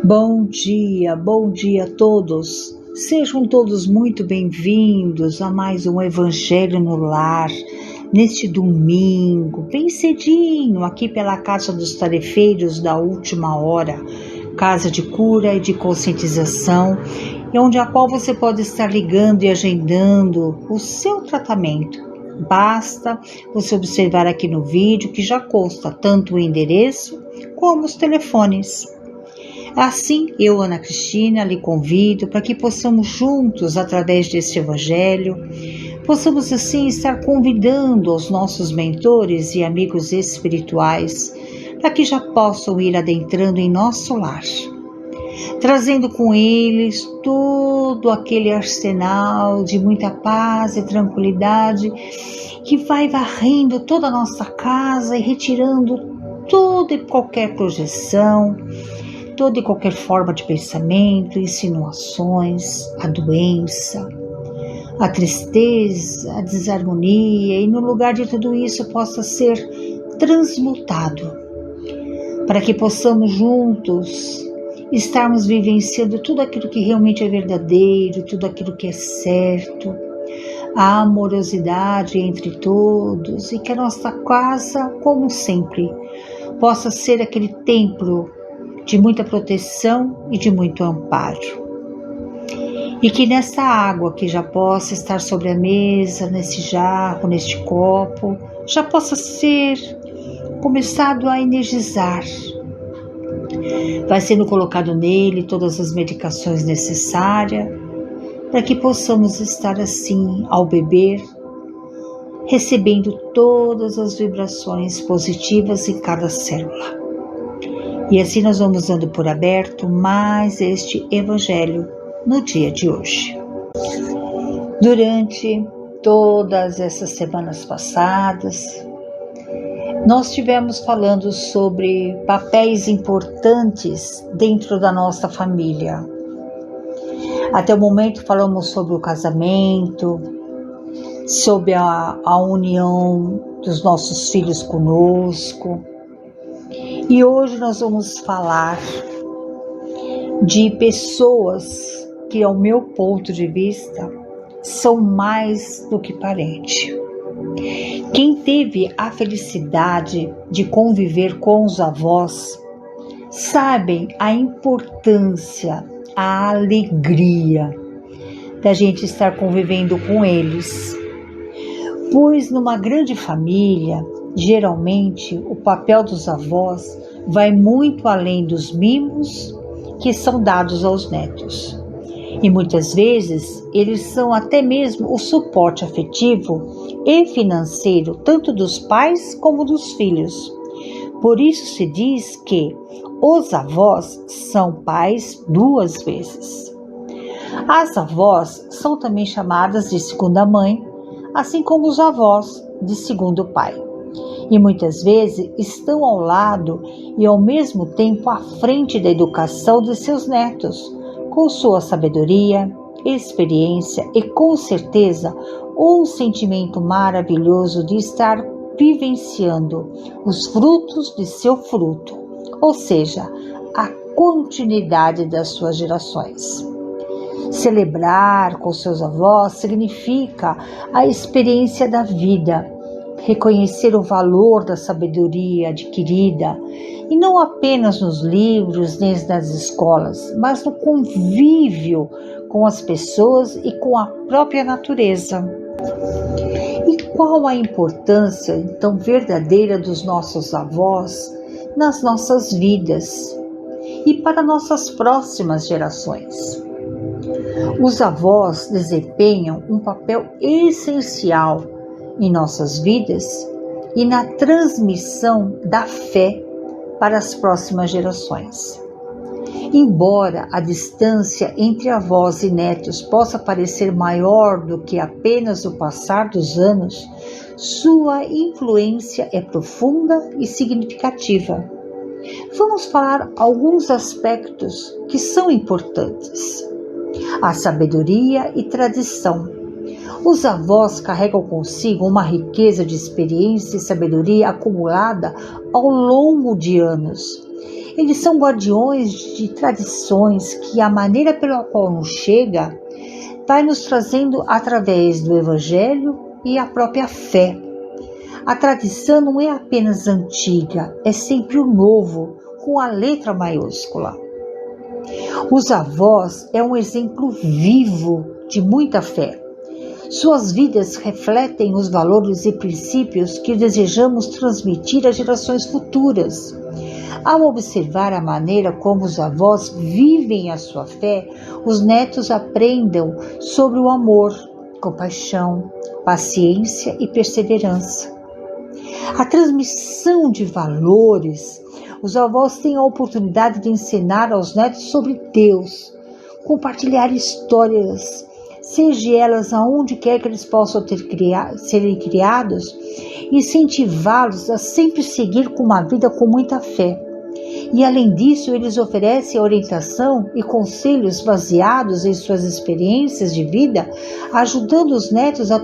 Bom dia a todos. Sejam todos muito bem-vindos a mais um Evangelho no Lar, neste domingo, bem cedinho, aqui pela Casa dos Tarefeiros da Última Hora, casa de cura e de conscientização, e onde a qual você pode estar ligando e agendando o seu tratamento. Basta você observar aqui no vídeo que já consta tanto o endereço como os telefones. Assim, eu, Ana Cristina, lhe convido para que possamos juntos, através deste Evangelho, possamos assim estar convidando os nossos mentores e amigos espirituais para que já possam ir adentrando em nosso lar, trazendo com eles todo aquele arsenal de muita paz e tranquilidade que vai varrendo toda a nossa casa e retirando toda e qualquer projeção, toda e qualquer forma de pensamento, insinuações, a doença, a tristeza, a desarmonia, e no lugar de tudo isso possa ser transmutado, para que possamos juntos estarmos vivenciando tudo aquilo que realmente é verdadeiro, tudo aquilo que é certo, a amorosidade entre todos, e que a nossa casa, como sempre, possa ser aquele templo de muita proteção e de muito amparo. E que nessa água que já possa estar sobre a mesa, nesse jarro, neste copo, já possa ser começado a energizar. Vai sendo colocado nele todas as medicações necessárias para que possamos estar assim, ao beber, recebendo todas as vibrações positivas em cada célula. E assim nós vamos dando por aberto mais este Evangelho no dia de hoje. Durante todas essas semanas passadas, nós estivemos falando sobre papéis importantes dentro da nossa família. Até o momento falamos sobre o casamento, sobre a união dos nossos filhos conosco. E hoje nós vamos falar de pessoas que, ao meu ponto de vista, são mais do que parente. Quem teve a felicidade de conviver com os avós, sabem a importância, a alegria da gente estar convivendo com eles. Pois numa grande família, geralmente o papel dos avós vai muito além dos mimos que são dados aos netos. E muitas vezes eles são até mesmo o suporte afetivo e financeiro, tanto dos pais como dos filhos. Por isso se diz que os avós são pais duas vezes. As avós são também chamadas de segunda mãe, assim como os avós de segundo pai. E muitas vezes estão ao lado e ao mesmo tempo à frente da educação de seus netos, com sua sabedoria, experiência e com certeza um sentimento maravilhoso de estar vivenciando os frutos de seu fruto, ou seja, a continuidade das suas gerações. Celebrar com seus avós significa a experiência da vida, reconhecer o valor da sabedoria adquirida, e não apenas nos livros nem nas escolas, mas no convívio com as pessoas e com a própria natureza. E qual a importância, então, verdadeira dos nossos avós nas nossas vidas e para nossas próximas gerações? Os avós desempenham um papel essencial em nossas vidas e na transmissão da fé para as próximas gerações. Embora a distância entre avós e netos possa parecer maior do que apenas o passar dos anos, sua influência é profunda e significativa. Vamos falar alguns aspectos que são importantes. A sabedoria e tradição. Os avós carregam consigo uma riqueza de experiência e sabedoria acumulada ao longo de anos. Eles são guardiões de tradições que a maneira pela qual nos chega vai nos trazendo através do Evangelho e a própria fé. A tradição não é apenas antiga, é sempre o novo, com a letra maiúscula. Os avós é um exemplo vivo de muita fé. Suas vidas refletem os valores e princípios que desejamos transmitir às gerações futuras. Ao observar a maneira como os avós vivem a sua fé, os netos aprendem sobre o amor, compaixão, paciência e perseverança. A transmissão de valores, os avós têm a oportunidade de ensinar aos netos sobre Deus, compartilhar histórias, seja elas aonde quer que eles possam serem criados, e incentivá-los a sempre seguir com uma vida com muita fé. E além disso, eles oferecem orientação e conselhos baseados em suas experiências de vida, ajudando os netos a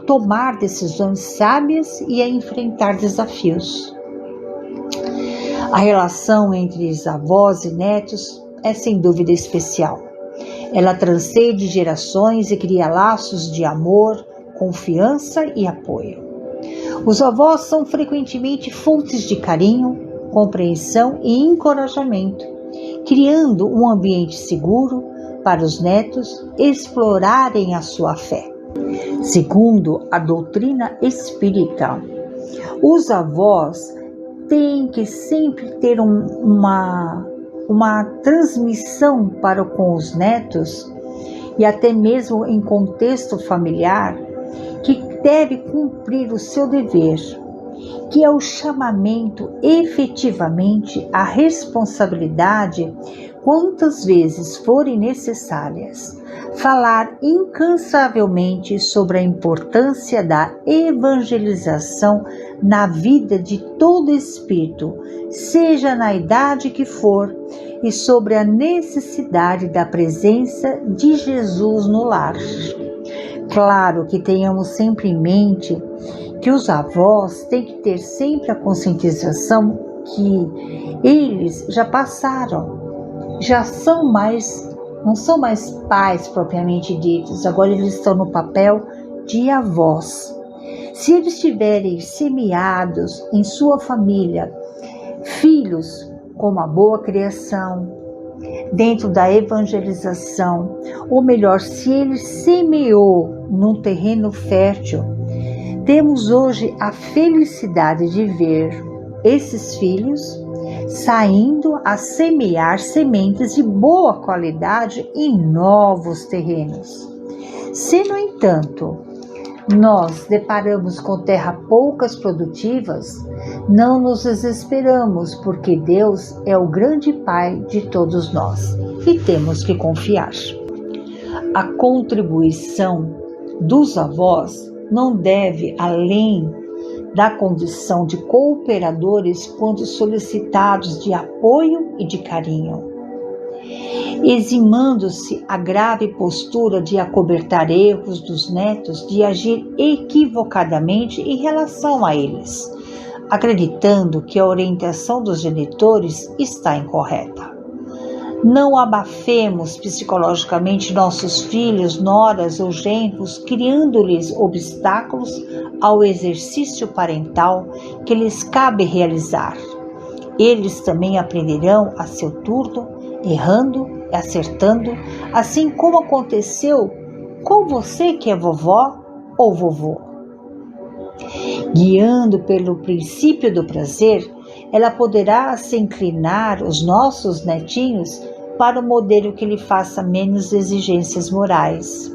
tomar decisões sábias e a enfrentar desafios. A relação entre os avós e netos é sem dúvida especial. Ela transcende gerações e cria laços de amor, confiança e apoio. Os avós são frequentemente fontes de carinho, compreensão e encorajamento, criando um ambiente seguro para os netos explorarem a sua fé. Segundo a doutrina espírita, os avós têm que sempre ter uma transmissão para com os netos, e até mesmo em contexto familiar, que deve cumprir o seu dever, que é o chamamento efetivamente à responsabilidade quantas vezes forem necessárias, falar incansavelmente sobre a importância da evangelização na vida de todo espírito, seja na idade que for, e sobre a necessidade da presença de Jesus no lar. Claro que tenhamos sempre em mente que os avós têm que ter sempre a conscientização que eles já passaram, não são mais pais propriamente ditos, agora eles estão no papel de avós. Se eles tiverem semeados em sua família filhos com uma boa criação, dentro da evangelização, ou melhor, se ele semeou num terreno fértil, temos hoje a felicidade de ver esses filhos saindo a semear sementes de boa qualidade em novos terrenos. Se, no entanto, nós deparamos com terra poucas produtivas, não nos desesperamos, porque Deus é o grande Pai de todos nós e temos que confiar. A contribuição dos avós não deve além da condição de cooperadores quando solicitados de apoio e de carinho, eximando-se a grave postura de acobertar erros dos netos, de agir equivocadamente em relação a eles, acreditando que a orientação dos genitores está incorreta. Não abafemos psicologicamente nossos filhos, noras ou genros, criando-lhes obstáculos ao exercício parental que lhes cabe realizar. Eles também aprenderão a seu turno, errando e acertando, assim como aconteceu com você que é vovó ou vovô. Guiando pelo princípio do prazer, ela poderá se inclinar os nossos netinhos para o modelo que lhe faça menos exigências morais.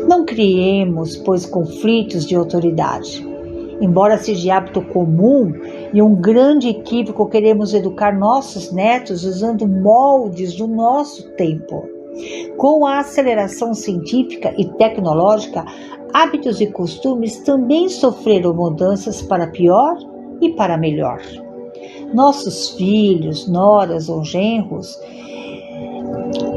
Não criemos, pois, conflitos de autoridade. Embora seja de hábito comum e um grande equívoco, queremos educar nossos netos usando moldes do nosso tempo. Com a aceleração científica e tecnológica, hábitos e costumes também sofreram mudanças para pior e para melhor. Nossos filhos, noras ou genros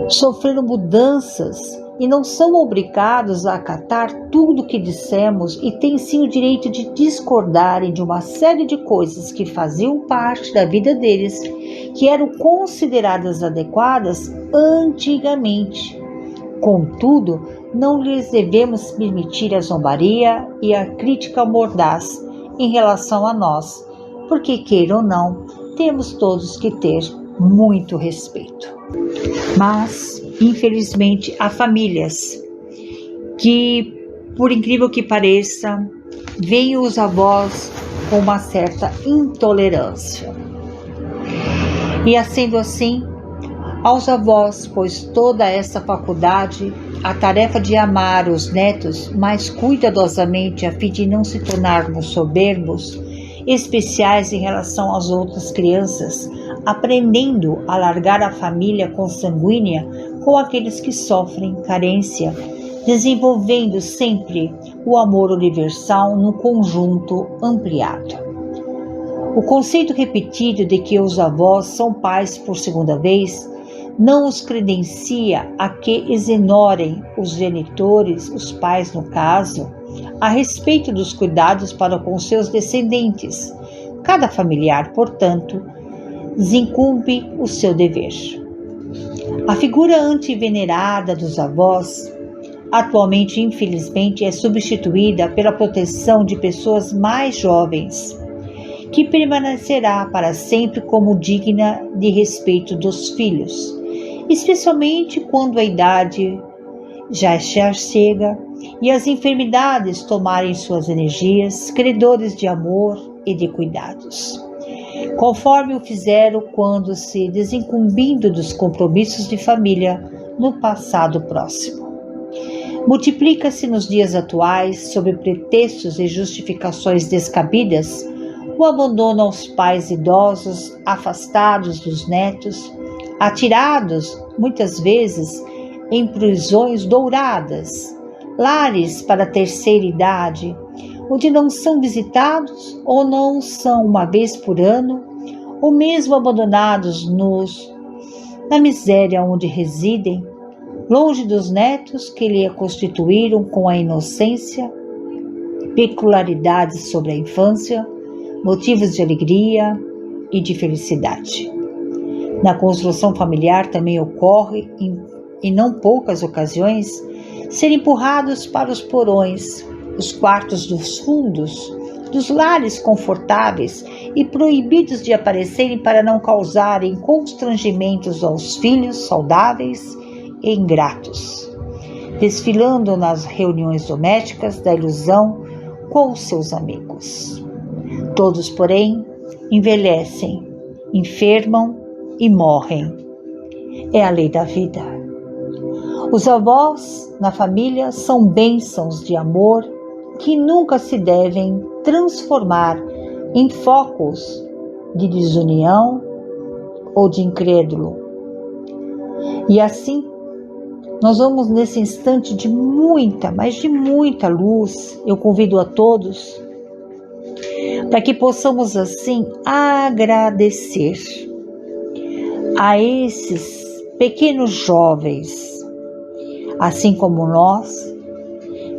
sofreram mudanças e não são obrigados a acatar tudo o que dissemos e têm sim o direito de discordarem de uma série de coisas que faziam parte da vida deles, que eram consideradas adequadas antigamente. Contudo, não lhes devemos permitir a zombaria e a crítica mordaz em relação a nós, porque, queira ou não, temos todos que ter muito respeito. Mas, infelizmente, há famílias que, por incrível que pareça, veem os avós com uma certa intolerância. E, sendo assim, aos avós, pois toda essa faculdade, a tarefa de amar os netos mais cuidadosamente a fim de não se tornarmos soberbos, especiais em relação às outras crianças, aprendendo a largar a família consanguínea com aqueles que sofrem carência, desenvolvendo sempre o amor universal no conjunto ampliado. O conceito repetido de que os avós são pais por segunda vez não os credencia a que exonerem os genitores, os pais no caso, a respeito dos cuidados para com seus descendentes. Cada familiar, portanto, desencumbe o seu dever. A figura antivenerada dos avós, atualmente, infelizmente, é substituída pela proteção de pessoas mais jovens, que permanecerá para sempre como digna de respeito dos filhos, especialmente quando a idade já chega e as enfermidades tomarem suas energias, credores de amor e de cuidados, conforme o fizeram quando se desincumbindo dos compromissos de família no passado próximo. Multiplica-se nos dias atuais, sob pretextos e justificações descabidas, o abandono aos pais idosos, afastados dos netos, atirados, muitas vezes, em prisões douradas, lares para a terceira idade, onde não são visitados ou não são uma vez por ano, ou mesmo abandonados na miséria onde residem, longe dos netos que lhe constituíram com a inocência, peculiaridades sobre a infância, motivos de alegria e de felicidade. Na construção familiar também ocorre, em não poucas ocasiões, ser empurrados para os porões, os quartos dos fundos, dos lares confortáveis e proibidos de aparecerem para não causarem constrangimentos aos filhos saudáveis e ingratos, desfilando nas reuniões domésticas da ilusão com os seus amigos. Todos, porém, envelhecem, enfermam e morrem. É a lei da vida. Os avós na família são bênçãos de amor que nunca se devem transformar em focos de desunião ou de incrédulo. E assim, nós vamos nesse instante de muita, mas de muita luz. Eu convido a todos para que possamos assim agradecer a esses pequenos jovens, assim como nós,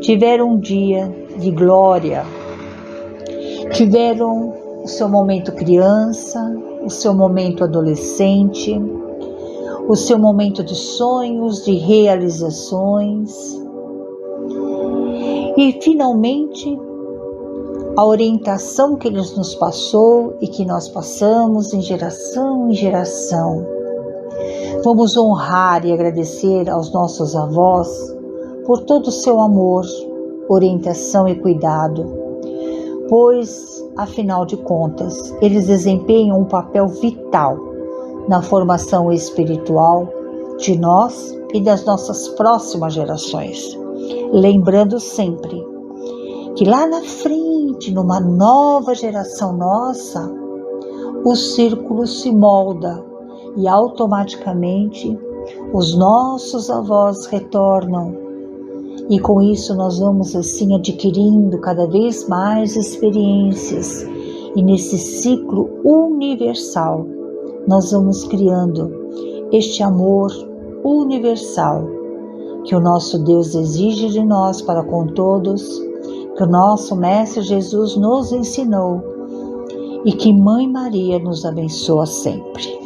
tiveram um dia de glória, tiveram o seu momento criança, o seu momento adolescente, o seu momento de sonhos, de realizações e finalmente a orientação que Ele nos passou e que nós passamos em geração em geração. Vamos honrar e agradecer aos nossos avós por todo o seu amor, orientação e cuidado, pois, afinal de contas, eles desempenham um papel vital na formação espiritual de nós e das nossas próximas gerações. Lembrando sempre que lá na frente, numa nova geração nossa, o círculo se molda e automaticamente os nossos avós retornam. E com isso nós vamos assim adquirindo cada vez mais experiências. E nesse ciclo universal, nós vamos criando este amor universal que o nosso Deus exige de nós para com todos, que o nosso Mestre Jesus nos ensinou e que Mãe Maria nos abençoa sempre.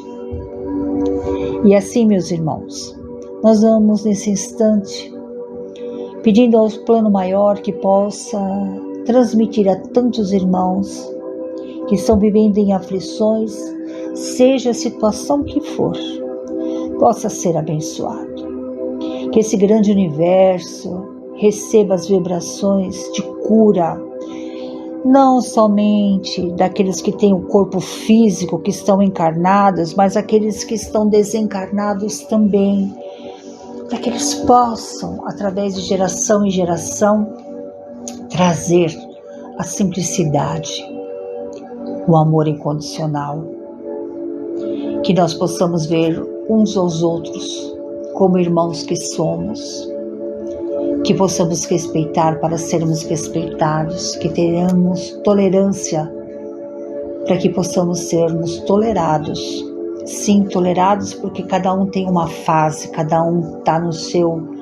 E assim, meus irmãos, nós vamos nesse instante pedindo ao plano maior que possa transmitir a tantos irmãos que estão vivendo em aflições, seja a situação que for, possa ser abençoado. Que esse grande universo receba as vibrações de cura, não somente daqueles que têm o corpo físico, que estão encarnados, mas aqueles que estão desencarnados também, para que eles possam, através de geração em geração, trazer a simplicidade, o amor incondicional, que nós possamos ver uns aos outros como irmãos que somos, que possamos respeitar para sermos respeitados, que tenhamos tolerância para que possamos sermos tolerados. Sim, tolerados porque cada um tem uma fase, cada um está no seu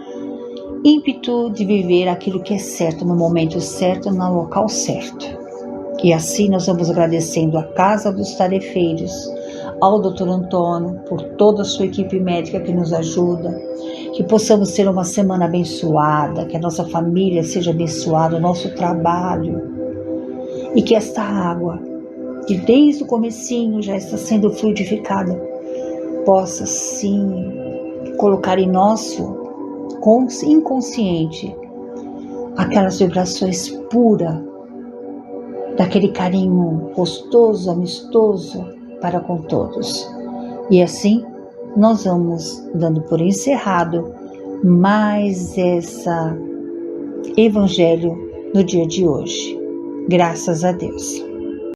ímpeto de viver aquilo que é certo, no momento certo, no local certo. E assim nós vamos agradecendo a Casa dos Tarefeiros, ao Dr. Antônio, por toda a sua equipe médica que nos ajuda, que possamos ter uma semana abençoada, que a nossa família seja abençoada, o nosso trabalho, e que esta água, que desde o comecinho já está sendo fluidificada, possa sim colocar em nosso inconsciente aquelas vibrações puras, daquele carinho gostoso, amistoso para com todos. E assim nós vamos dando por encerrado mais essa evangelho no dia de hoje. Graças a Deus.